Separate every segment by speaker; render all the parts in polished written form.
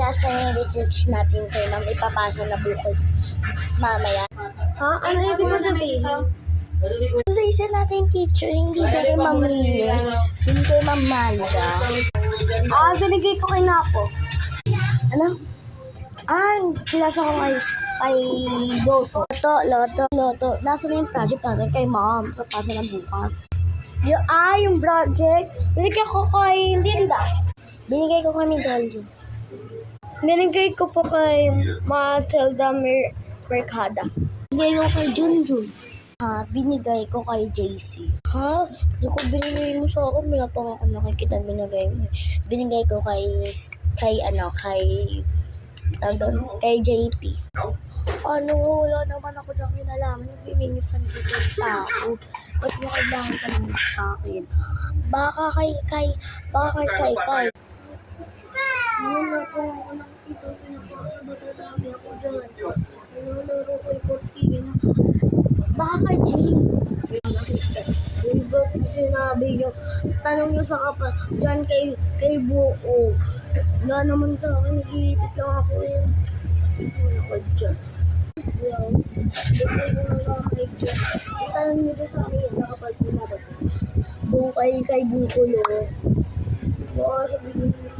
Speaker 1: nasa research natin kay ma'am, ipapasa na bukas mamaya. Ha? Ano ibig mo sabihin? Sa isa natin teacher, hindi ba kay Ma'am Lian? Hindi kay Ma'am Malga. Binigay ko kay Napo. Ano? Pinasa ko kay Loto. Nasa na yung project natin kay Ma'am. Papasa na bukas. Yung project, binigay ko kay Linda. Binigay ko kay Dolly. Binigay ko po kay Matilda Mercada. Binigay ko kay Junjun. Binigay ko kay JC. Hindi ko binigay mo sa akin. Wala pa ako nakikita binigay mo. Binigay ko kay JP. Wala naman ako dyan kinalaman. Nag-minifan dito yung tao. Ba't mo kailangan ka naman sa akin? Baka kay. Wala ko ako nakikita. Pinapasa ba tatami ako dyan? Nalaro ko yung Cortina. Baka kay Jay. Ba't sinabi nyo? Tanong nyo sa kapal. Dyan kay Buo. Wala naman sa akin. Nag-iipit lang ako eh. Wala ko dyan. So, tanong nyo ba sa akin? Nakapal po na ba? Doon kay Bukulo. Baka sabihin nyo.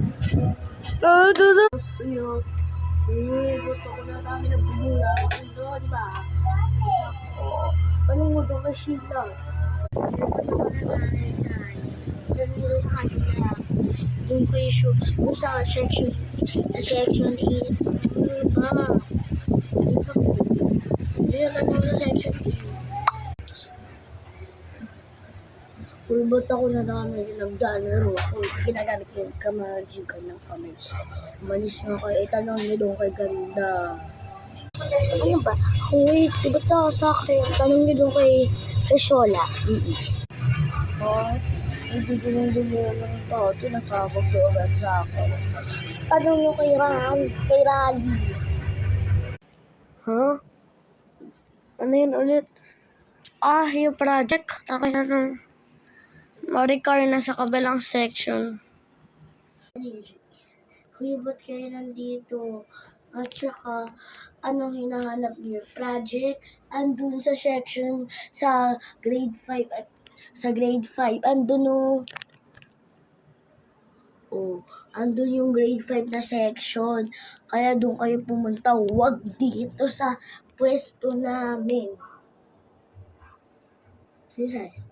Speaker 1: Ba't ako na namin nagbubula? Diba? Tanong mo doon kay Sheila. Ganun sa kanila. Doon ko issue. Doon sa section 8. Ano ba? Hindi naman sa section 8. Ba't ako na namin nagdalaro ako? Ginagamit ko yung kamajikan ng kamay. Manis nga kayo. Tanong niyo doon kay Ganda. Ano ba? Wait, ba't ako sa akin? Tanong niyo doon kay Shola. Hindi ko nang dumilang tao. Tinasabog doon sa akin. Tanong niyo kay Rally. Ano yun ulit? Yung project. Akin Maricar na sa kabilang section. Ba't kayo nandito? At saka, anong hinahanap niyo? Project, andun sa section, sa grade 5, at sa grade 5, andun andun yung grade 5 na section. Kaya doon kayo pumunta, wag dito sa pwesto namin. Sige,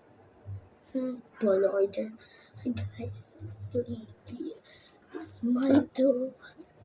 Speaker 1: Polo kayo dyan. Hi guys, sleepy. Smile to.